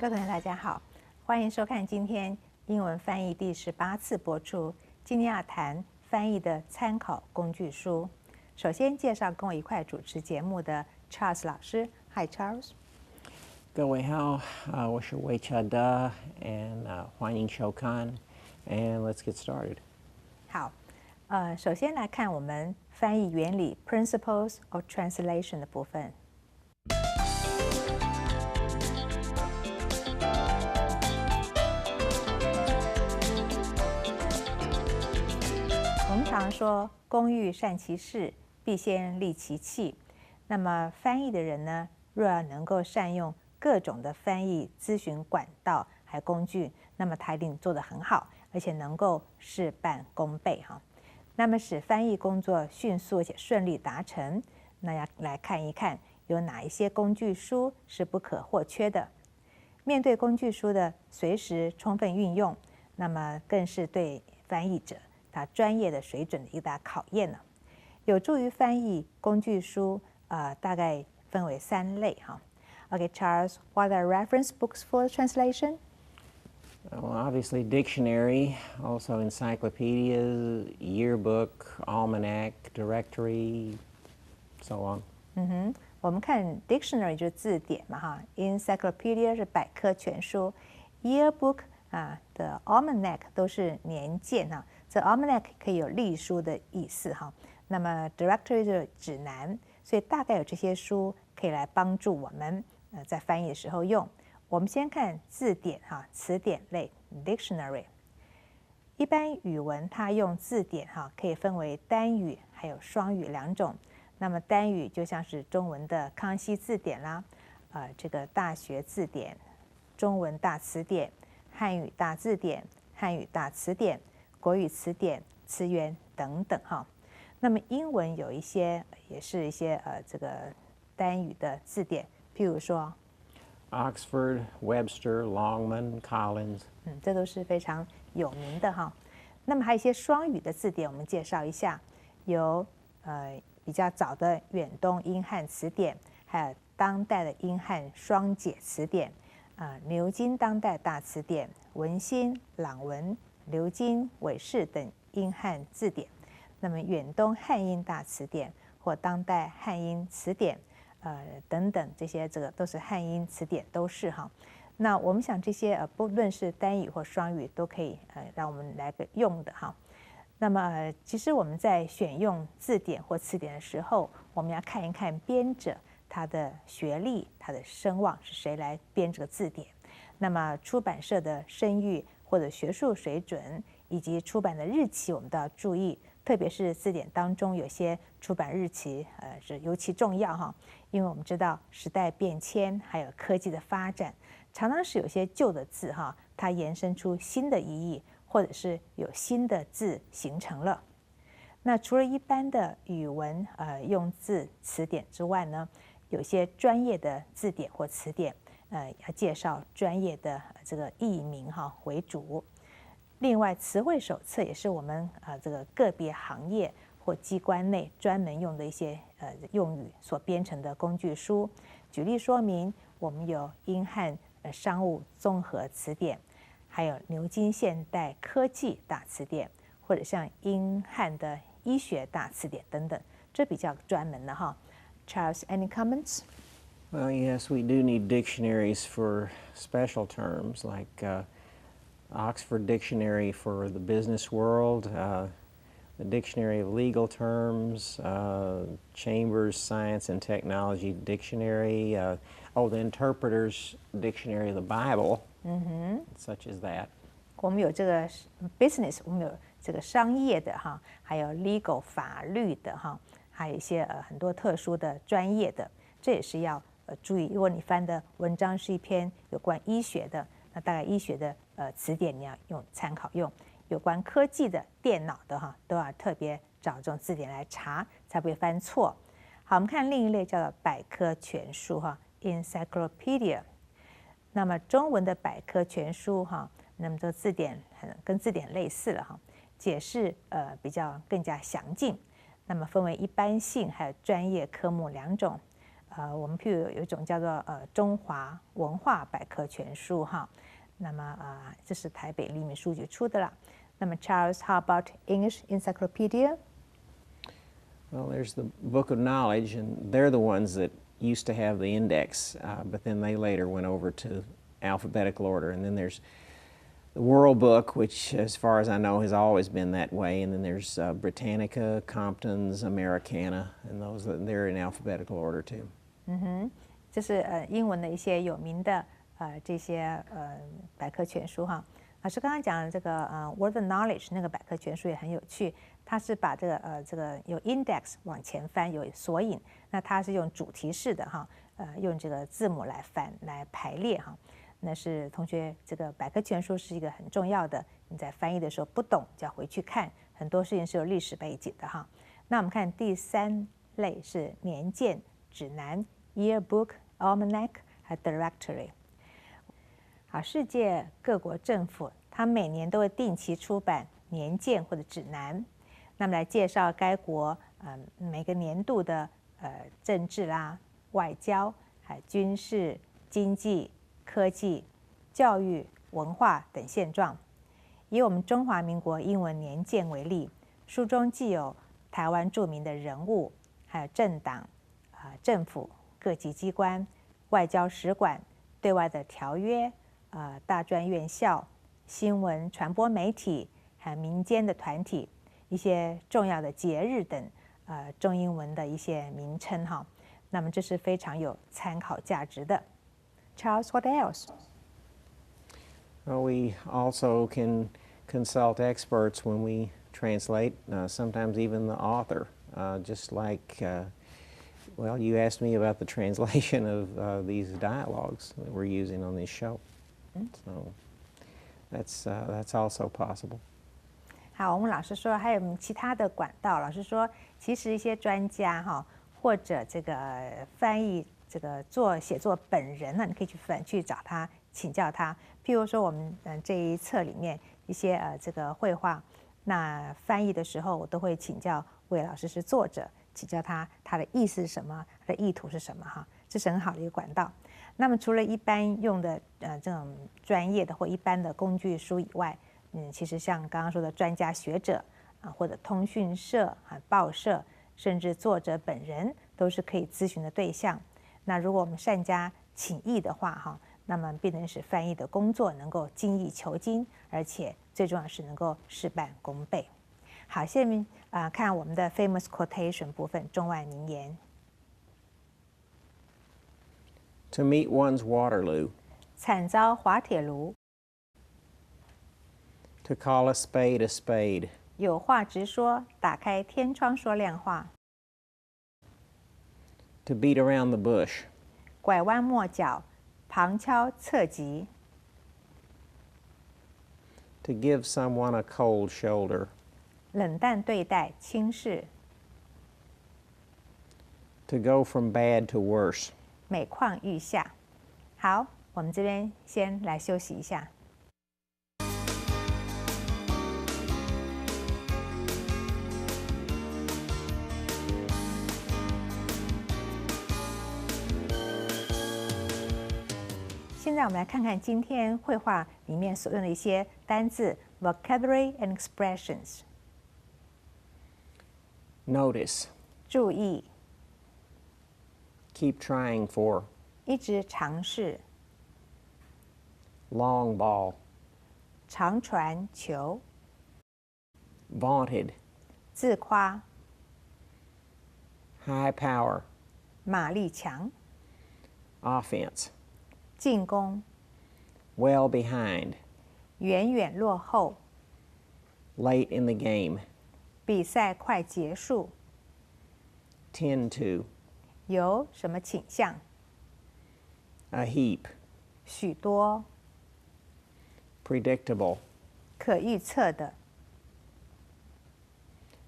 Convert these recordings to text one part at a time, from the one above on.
各位同学大家好，欢迎收看今天英文翻译第18次播出。今天要谈翻译的参考工具书。首先介绍跟我一块主持节目的 Charles 老师。Hi Charles。各位好，我是魏乔德 and 欢迎收看 and let's get started。好，首先来看我们翻译原理 Principles of Translation 的部分。我们常说工欲善其事，必先利其器。那么翻译的人呢，若要能够善用各种的翻译咨询管道还有工具，那么他一定做得很好，而且能够事半功倍哈。那么使翻译工作迅速而且顺利达成，那要来看一看有哪一些工具书是不可或缺的。面对工具书的随时充分运用，那么更是对翻译者他专业的水准的一大考验呢。有助于翻译工具书，大概分为3类哈。Okay, Charles, what are reference books for translation? Well, obviously dictionary, also encyclopedias, yearbook, almanac, directory, so on. 我们看 dictionary 就是字典嘛哈 ，encyclopedia 是百科全书 ，yearbook 的 almanac 都是年鉴哈。这 almanac 可以有历书的意思哈。那么 directory 就是指南，所以大概有这些书可以来帮助我们在翻译的时候用。我们先看字典哈，词典类 dictionary。一般语文它用字典哈，可以分为单语还有双语2种。那么单语就像是中文的康熙字典啦，这个大学字典、中文大词典、汉语大字典、汉语大词典、国语词典、词源等等哈。那么英文有一些也是一些这个单语的字典，譬如说 Oxford、Webster、Longman、Collins，这都是非常有名的哈。那么还有一些双语的字典，我们介绍一下，有比较早的远东英汉词典，还有当代的英汉双解词典，牛津当代大词典、文心、朗文、牛津、韦氏等英汉字典。那么远东汉英大词典或当代汉英词典，等等，这些这个都是汉英词典，都是哈。那我们想这些不论是单语或双语，都可以让我们来用的哈。那么其实我们在选用字典或词典的时候，我们要看一看编者他的学历、他的声望是谁来编这个字典。那么出版社的声誉或者学术水准，以及出版的日期，我们都要注意。特别是字典当中有些出版日期是尤其重要哈，因为我们知道时代变迁还有科技的发展，常常是有些旧的字哈，它延伸出新的意义，或者是有新的字形成了。那除了一般的语文用字词典之外呢，有些专业的字典或词典要介绍专业的这个译名哈为主。另外，词汇手册也是我们这个个别行业或机关内专门用的一些用语所编成的工具书。举例说明，我们有英汉商务综合词典，还有牛津现代科技大词典，或者像英汉的医学大词典等等，这比较专门的哈。Charles, any comments? Well, yes, we do need dictionaries for special terms like Oxford Dictionary for the business world, the Dictionary of Legal Terms, Chambers Science and Technology Dictionary, the Interpreter's Dictionary of the Bible, such as that. 我们有这个 business， 我们有这个商业的哈，还有 legal 法律的哈，还有一些很多特殊的专业的，这也是要注意。如果你翻的文章是一篇有关医学的，那大概医学的词典你要用参考用，有关科技的、电脑的哈，都要特别找这种字典来查，才不会翻错。好，我们看另一类叫做百科全书哈 ，encyclopedia。那么中文的百科全书哈，那么这个字典跟字典类似了哈，解释比较更加详尽。那么分为一般性还有专业科目2种。我们譬如有一种叫做中华文化百科全书哈，那么这是台北黎明书局出的啦。那么 Charles，how about English encyclopedia? Well, there's the Book of Knowledge, and they're the ones that used to have the index, but then they later went over to alphabetical order. And then there's the World Book, which, as far as I know, has always been that way. And then there's Britannica, Compton's, Americana, and those they're in alphabetical order too. 这是英文的一些有名的这些百科全书哈。老师刚刚讲的这个Word Knowledge 那个百科全书也很有趣，它是把这个有 index 往前翻，有索引，那它是用主题式的哈，用这个字母来翻来排列哈。那是同学，这个百科全书是一个很重要的，你在翻译的时候不懂就要回去看，很多事情是有历史背景的哈。那我们看第3类是年鉴指南 Yearbook、Almanac 还有 Directory。好，世界各国政府它每年都会定期出版年鉴或者指南，那么来介绍该国每个年度的政治啦、外交、还有军事、经济、科技、教育、文化等现状。以我们中华民国英文年鉴为例，书中既有台湾著名的人物，还有政党、政府、各级机关、外交使馆、对外的条约、大专院校、新闻传播媒体，还有民间的团体，一些重要的节日等中英文的一些名称哈。那么这是非常有参考价值的。Charles, what else? Well, we also can consult experts when we translate, sometimes even the author, just like, well, you asked me about the translation of these dialogues that we're using on this show. So that's also possible. 好，我们老师说还有其他的管道。老师说，其实一些专家哈，或者这个翻译这个写作本人呢，你可以去找他请教他。譬如说我们这一册里面一些这个绘画，那翻译的时候我都会请教魏老师是作者，请教他的意思是什么，他的意图是什么哈，这是很好的一个管道。那么除了一般用的这种专业的或一般的工具书以外，其实像刚刚说的专家学者或者通讯社报社，甚至作者本人都是可以咨询的对象。那如果我们善加请益的话哈，那么必能使翻译的工作能够精益求精，而且最重要是能够事半功倍。好，下面看我们的 famous quotation 部分，中外名言。To meet one's Waterloo. 惨遭滑铁卢。To call a spade a spade. 有话直说，打开天窗说亮话。To beat around the bush. 拐弯抹角，旁敲侧击。To give someone a cold shoulder. 冷淡对待，轻视。To go from bad to worse. 每况愈下。好，我们这边先来休息一下。现在我们来看看今天绘画里面所用的一些单字 vocabulary and expressions。 Notice. 注意， Keep trying for. 一直尝试， Long ball. 长传球， Vaunted. 自夸， High power. 马力强， Offense. 进攻， Well behind. 远远落后， Late in the game. 比赛快结束， Tend to. 有什么倾向， A heap. 许多， Predictable. 可预测的，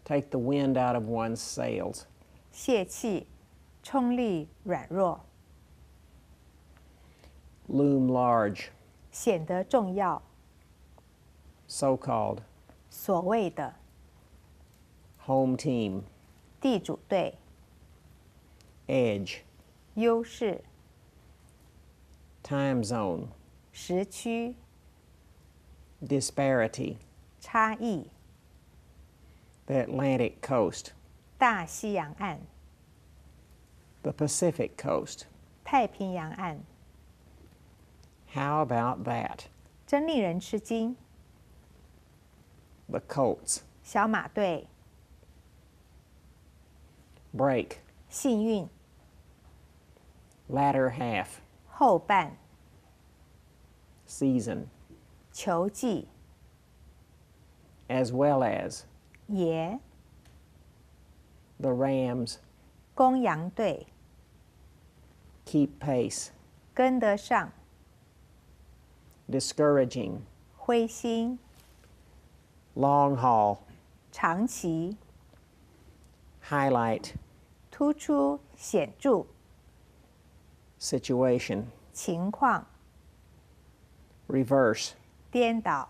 Take the wind out of one's sails. 泄气，冲力软弱， Loom large. 显得重要， So-called. 所谓的 Home team. 地主队， Edge. 优势、 time zone, 时区、 disparity, 差异、 the Atlantic coast, 大西洋岸、 the Pacific coast. 太平洋岸， How about that? 真令人吃惊。 The Colts, 小马队， break, 幸运， latter half, 后半， season, 球季， as well as, 也， the Rams, 公羊队， keep pace, 跟得上， discouraging, 灰心， long haul, 长期， highlight, 突出显著， situation, 情况， reverse, 颠倒，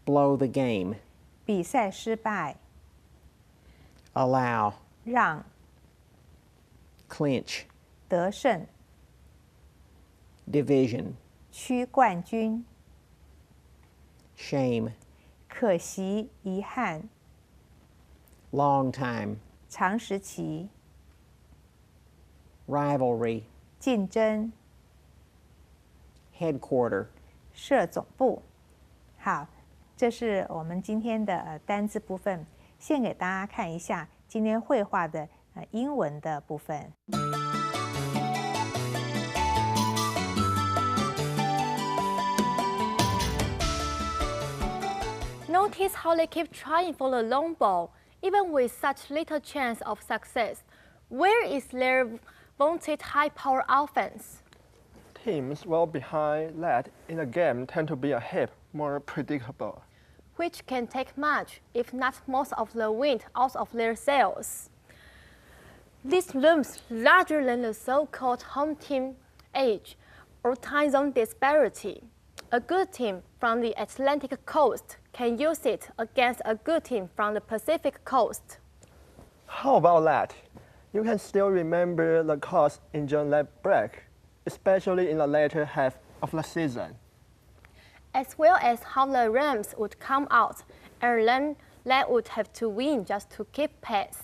blow the game, 比赛失败， allow, 让， clinch, 得胜， division, 区冠军， shame, 可惜，遗憾， long time, 长时期， rivalry, 竞争， headquarter. 设总部。好，这是我们今天的单字部分，先给大家看一下今天绘画的英文的部分。Notice how they keep trying for the long ball, even with such little chance of success. Where is their vaunted high-power offense? Teams well behind that in a game tend to be a heap more predictable. Which can take much, if not most of the wind out of their sails. This looms larger than the so-called home team age or time zone disparity. A good team from the Atlantic coast can use it against a good team from the Pacific coast. How about that? You can still remember the Colts enjoying that break, especially in the later half of the season. As well as how the Rams would come out and then they would have to win just to keep pace.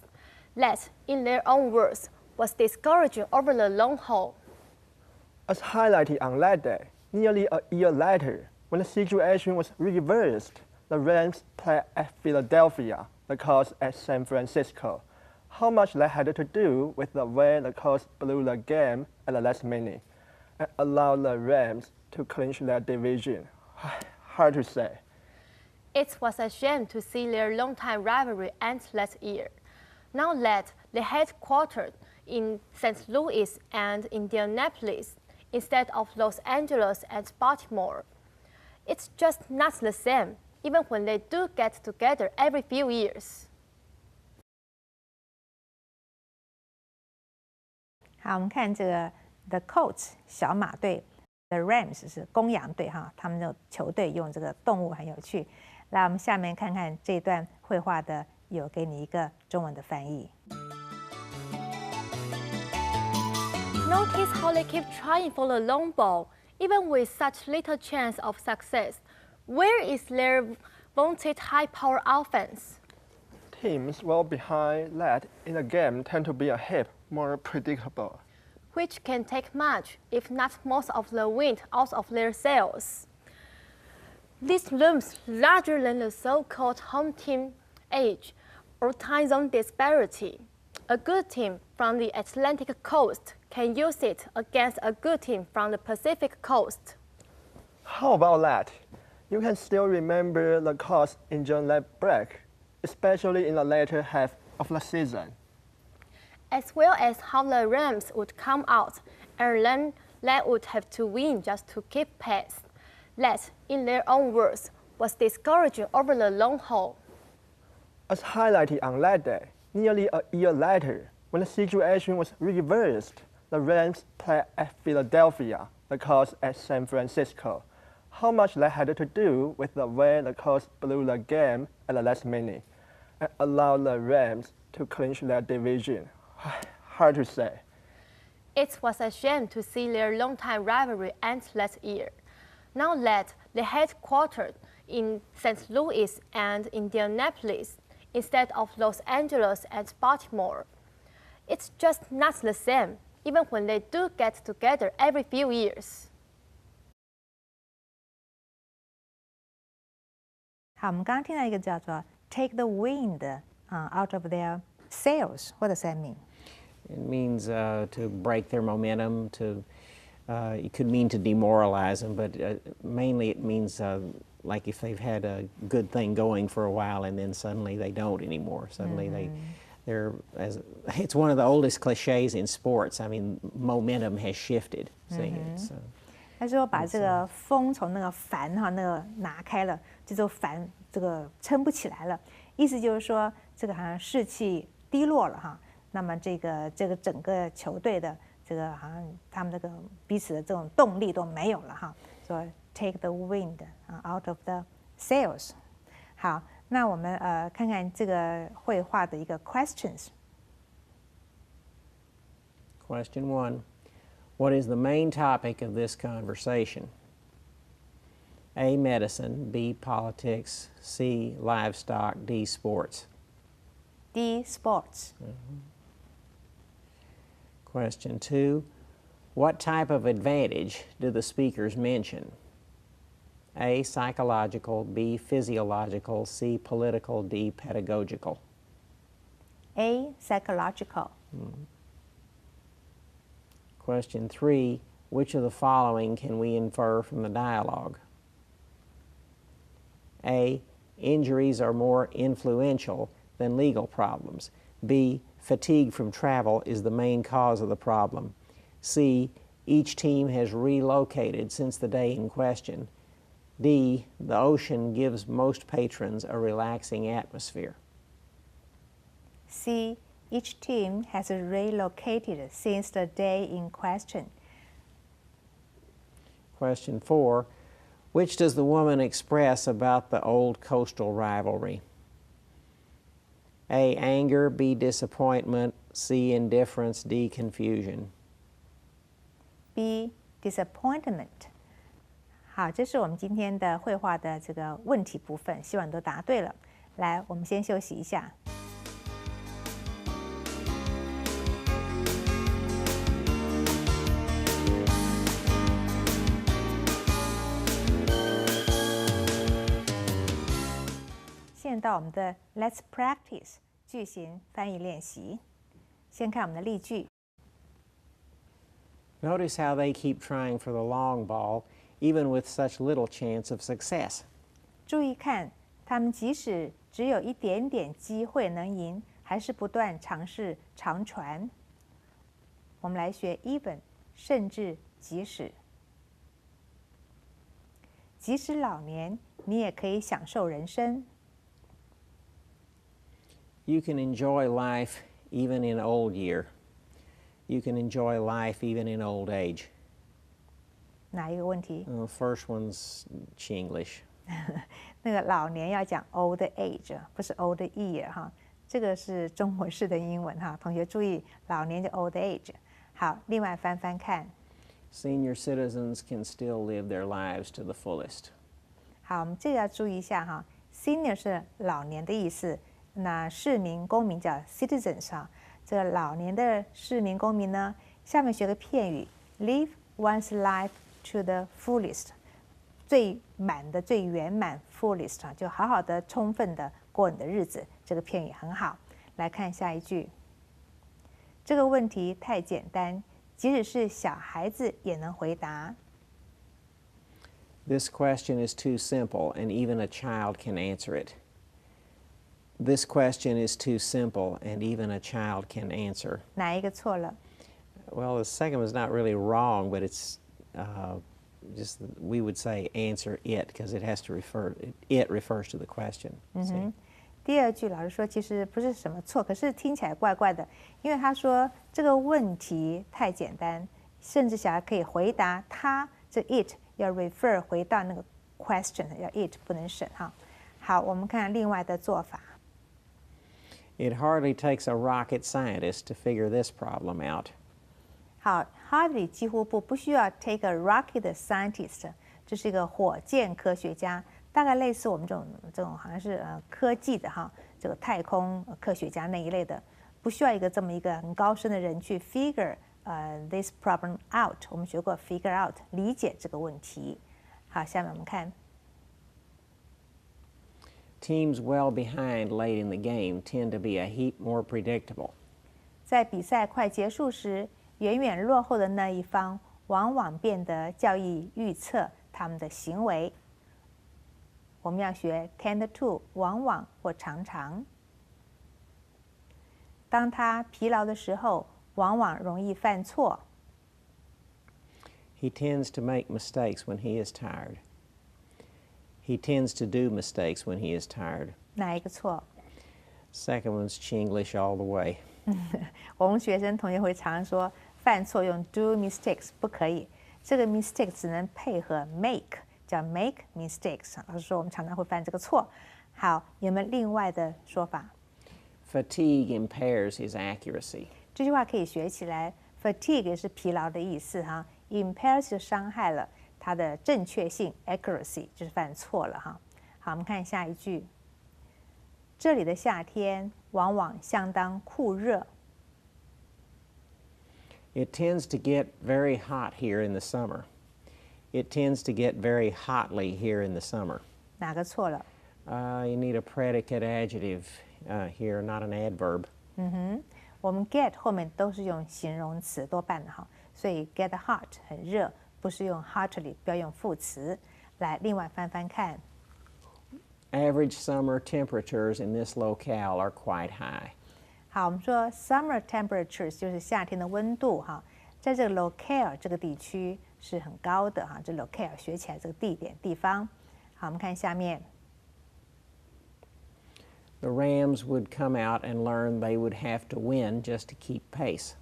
That, in their own words, was discouraging over the long haul. As highlighted on that day, nearly a year later, when the situation was reversed, the Rams played at Philadelphia, the Colts at San Francisco. How much that had to do with the way the Colts blew the game at the last minute and allowed the Rams to clinch their division. Hard to say. It was a shame to see their longtime rivalry end last year. Now that they headquartered in St. Louis and Indianapolis instead of Los Angeles and Baltimore. It's just not the same, even when they do get together every few years. 好，我们看这个 The Colts 小马队 ，The Rams 是公羊队哈，他们的球队用这个动物很有趣。来，我们下面看看这段绘画的，有给你一个中文的翻译。Notice how they keep trying for the long ball, even with such little chance of success. Where is their vaunted high-power offense? Teams well behind that in a game tend to be a heap more predictable. Which can take much, if not most of the wind out of their sails. This looms larger than the so-called home team age or time zone disparity. A good team from the Atlantic coast can use it against a good team from the Pacific coast. How about that? You can still remember the Colts enjoying that break, especially in the later half of the season. As well as how the Rams would come out and then they would have to win just to keep pace. That, in their own words, was discouraging over the long haul. As highlighted on that day, nearly a year later, when the situation was reversed, the Rams played at Philadelphia, the Colts at San Francisco. How much that had to do with the way the Colts blew the game at the last minute and allowed the Rams to clinch their division. Hard to say. It was a shame to see their longtime rivalry end last year. Now that they headquartered in St. Louis and Indianapolis instead of Los Angeles and Baltimore. It's just not the same, even when they do get together every few years. 好，我们刚刚听到一个叫做 take the wind out of their sails. What does that mean? It means to break their momentum, it could mean to demoralize them, but mainly it means like if they've had a good thing going for a while and then suddenly they don't anymore. Suddenly it's one of the oldest cliches in sports. I mean, momentum has shifted. See, it's, 他说把这个风从那个帆那个拿开了，这艘帆这个撑不起来了，意思就是说这个好像士气低落了那么这个整个球队的这个好像他们这个彼此的这种动力都没有了说 take the wind out of the sails。好，那我们看看这个绘画的一个 questions。 Question 1. What is the main topic of this conversation? A. Medicine, B. Politics, C. Livestock, D. Sports. D. Sports. Question 2. What type of advantage do the speakers mention? A. Psychological, B. Physiological, C. Political, D. Pedagogical. A. Psychological. Question 3. Which of the following can we infer from the dialogue? A. Injuries are more influential than legal problems. B. Fatigue from travel is the main cause of the problem. C. Each team has relocated since the day in question. D. The ocean gives most patrons a relaxing atmosphere. C. Each team has relocated since the day in question. Question 4. Which does the woman express about the old coastal rivalry? A. Anger, B. Disappointment, C. Indifference, D. Confusion. B. Disappointment. 好，这是我们今天的绘画的这个问题部分，希望你都答对了。来，我们先休息一下。现在到我们的 Let's Practice 句型翻译练习。先看我们的例句。Notice how they keep trying for the long ball, even with such little chance of success. 注意看，他们即使只有一点点机会能赢，还是不断尝试长传。我们来学 even， 甚至即使。即使老年，你也可以享受人生。You can enjoy life even in old year. You can enjoy life even in old age. 哪一个问题？ First one's Chinglish. 那个老年要讲 old age， 不是 old year 这个是中国式的英文同学注意，老年就 old age。好，另外翻翻看。Senior citizens can still live their lives to the fullest. 好，我们这个要注意一下Senior 是老年的意思，那市民公民叫 citizens 这个老年的市民公民呢，下面学个片语 live one's life to the fullest， 最满的、最圆满 fullest 就好好的、充分的过你的日子。这个片语很好。来看下一句，这个问题太简单，即使是小孩子也能回答。This question is too simple, and even a child can answer it. This question is too simple, and even a child can answer. 哪一个错了？ Well, the second one's not really wrong, but it's just we would say answer it because it has to it refers to the question. 第二句老师说其实不是什么错，可是听起来怪怪的，因为他说这个问题太简单，甚至小孩可以回答他，这 it 要 refer 回到那个 question， 要 it 不能省好，我们看另外的做法。It hardly takes a rocket scientist to figure this problem out. 好 ，hardly 几乎不需要 take a rocket scientist， 这是一个火箭科学家，大概类似我们这种好像是科技的哈，这个太空科学家那一类的，不需要这么一个很高深的人去 figure this problem out。我们学过 figure out， 理解这个问题。好，下面我们看。Teams well behind late in the game tend to be a heap more predictable. 在比赛快结束时，远远落后的那一方往往变得较易预测他们的行为。我们要学 tend to， 往往或常常。当他疲劳的时候，往往容易犯错。He tends to make mistakes when he is tired. He tends to do mistakes when he is tired. 哪一个错？ Second one's Chinglish all the way. 我们学生同学会常说，犯错用 do mistakes 不可以，这个 mistake 只能配合 make， 叫 make mistakes。老师说我们常常会犯这个错。好，有没有另外的说法？ Fatigue impairs his accuracy. 这句话可以学起来 ，fatigue 也是疲劳的意思哈 ，impairs 就伤害了它的正确性 ，accuracy 就是犯错了哈。好，我们看下一句。这里的夏天往往相当酷热。It tends to get very hot here in the summer. It tends to get very hotly here in the summer. 哪个错了？ You need a predicate adjective here, not an adverb. 我们 get 后面都是用形容词多半的哈，所以 get hot 很热，不是用 hotly， 不要用副词。来，另外翻翻看。Average summer temperatures in this locale are quite high. 好，我们说 summer temperatures 就是夏天的温度哈，在这个 locale 这个地区是很高的哈，这 locale 学起来这个地方。好，我们看下面。The Rams would come out and learn they would have to win just to keep pace.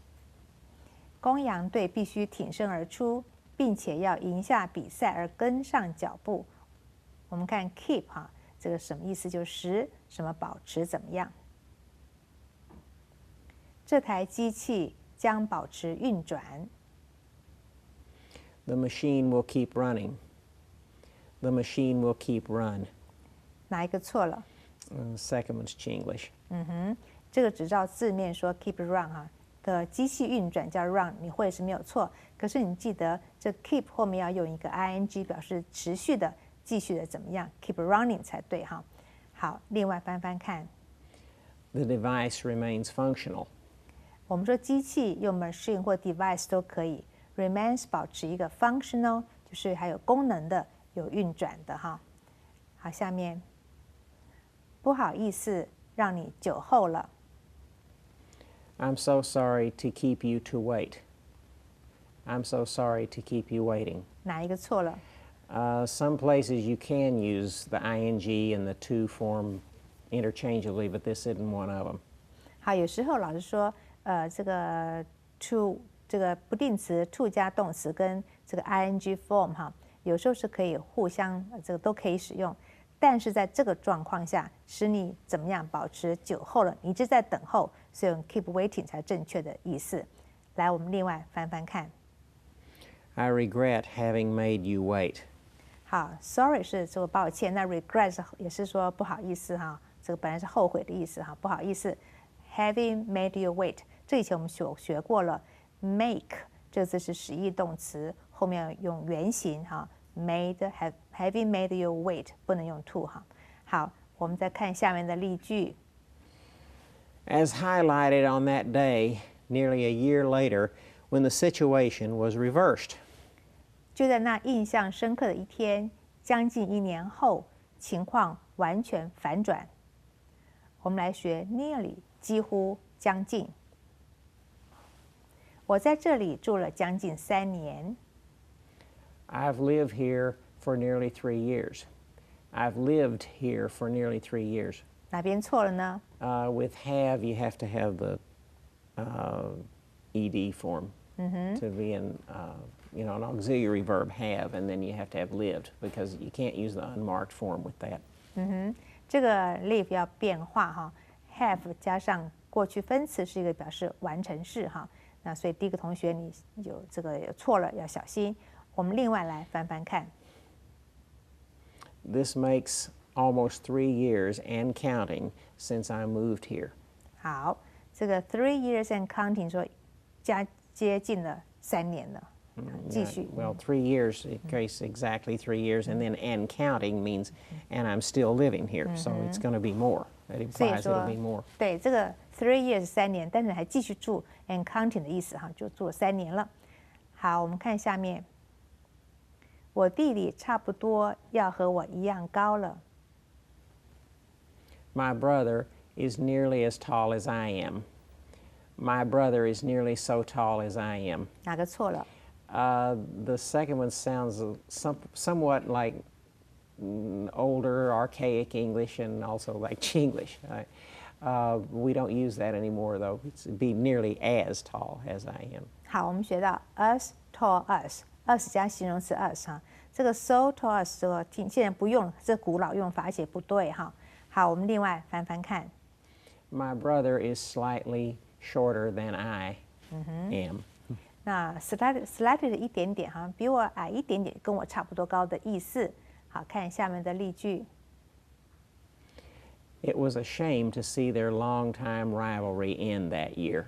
公羊队必须挺身而出，并且要赢下比赛而跟上脚步。我们看 keep 哈，这个什么意思？就是什么保持怎么样？这台机器将保持运转。The machine will keep running. The machine will keep run. 哪一个错了？ Second one's Chinglish. 这个只照字面说 keep run 哈的机器运转叫 run， 你会是没有错。可是你记得这 keep 后面要用一个 ing 表示持续的、继续的怎么样 ？keep running 才对哈。好，另外翻翻看。The device remains functional. 我们说机器用 machine 或 device 都可以 ，remains 保持一个 functional， 就是还有功能的、有运转的哈。好，下面不好意思，让你久候了。I'm so sorry to keep you to wait. I'm so sorry to keep you waiting. 哪一个错了？ Some places you can use the ing and the to form interchangeably, but this isn't one of them. 好，有时候老师说，这个 to 这个不定词 to 加动词跟这个 ing form 哈，有时候是可以互相这个都可以使用，但是在这个状况下，使你怎么样保持久候了？你一直在等候，所以用 keep waiting 才正确的意思。来，我们另外翻翻看。I regret having made you wait. 好 ，sorry 是这个抱歉，那 regret 也是说不好意思哈，这个本来是后悔的意思哈，不好意思。Having made you wait， 这以前我们学过了 ，make 这个字是实义动词，后面用原形哈 ，having made you wait 不能用 to 哈。好，我们再看下面的例句。As highlighted on that day, nearly a year later, when the situation was reversed. 就在那印象深刻的一天，将近1年后，情况完全反转。我们来学 nearly， 几乎、将近。我在这里住了将近3年。I've lived here for nearly 3 years. I've lived here for nearly 3 years. 哪边错了呢？ With have, you have to have the ed form to be an an auxiliary verb have, and then you have to have lived because you can't use the unmarked form with that. 这个 live 要变化哈 ，have 加上过去分词是一个表示完成式哈。那所以第一个同学你有这个有错了要小心。我们另外来翻翻看。This makes almost 3 years and counting since I moved here. 好，这个 3 years and counting 说接近了3年了。继续。 Well, 3 years, it takes exactly 3 years, and then and counting means, and I'm still living here, so it's going to be more. That 所以 implies 说 it'll be more. 对，这个 3 years 3年，但是还继续住 and counting 的意思哈，就住了3年了。好，我们看下面，我弟弟差不多要和我一样高了。 My brother is nearly as tall as I am. My brother is nearly so tall as I am. 哪个错了？ The second one sounds somewhat like older, archaic English, and also like Chinglish. We don't use that anymore, though. It'd be nearly as tall as I am. 好，我们学到 as tall as 加形容词 as 哈，这个 so tall as 这个现在不用了，这古老用法而且不对哈。好，我们另外翻翻看。 My brother is slightly shorter than I am. 那 slightly 的一点点哈，比我矮一点点，跟我差不多高的意思。好，看下面的例句。 It was a shame to see their long-time rivalry end that year.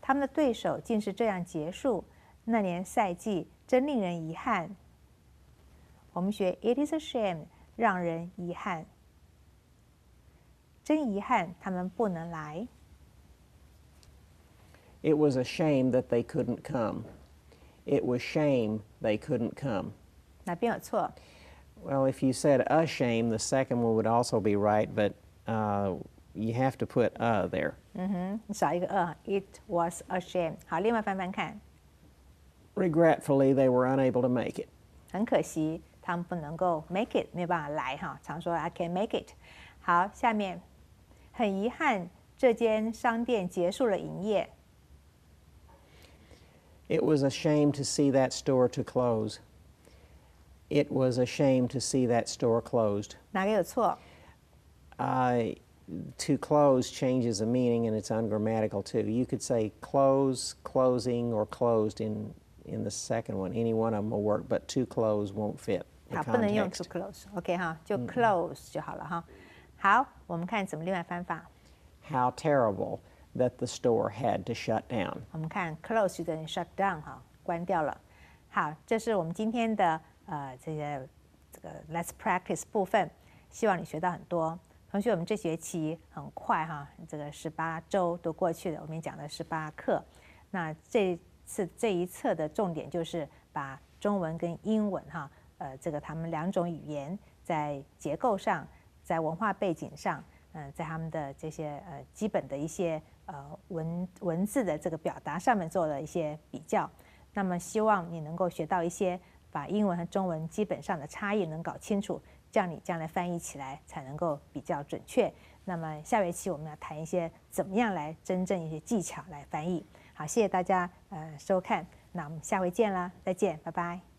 他们的对手竟是这样结束，那年赛季真令人遗憾。我们学 It is a shame， 让人遗憾，真遗憾他们不能来。 It was a shame that they couldn't come. It was shame they couldn't come. 哪边有错？ Well, if you said a shame, the second one would also be right, but you have to put there. 你少一个It was a shame。好，另外翻翻看。 Regretfully, they were unable to make it. 很可惜，他们不能够 make it， 没有办法来哈。常说 I can make it。好，下面很遗憾，这间商店结束了营业。 It was a shame to see that store to close. It was a shame to see that store closed. 哪个有错？ To close changes the meaning, and it's ungrammatical too. You could say close, closing, or closed in the second one. Any one of them will work, but to close won't fit the 好，不能用 context. to close。OK 哈，就 close 就好了哈。好，我们看怎么另外翻法。 How terrible that the store had to shut down. 我们看 close 就等于 shut down 哈，关掉了。好，这是我们今天的这个Let's Practice 部分，希望你学到很多。同学，我们这学期很快哈，这个18周都过去了，我们讲了18课。那这一册的重点就是把中文跟英文哈，这个他们2种语言在结构上、在文化背景上，在他们的这些基本的一些文字的这个表达上面做了一些比较。那么希望你能够学到一些把英文和中文基本上的差异能搞清楚，这样你将来翻译起来才能够比较准确。那么下学期我们要谈一些怎么样来真正一些技巧来翻译。好，谢谢大家收看，那我们下回见啦，再见，拜拜。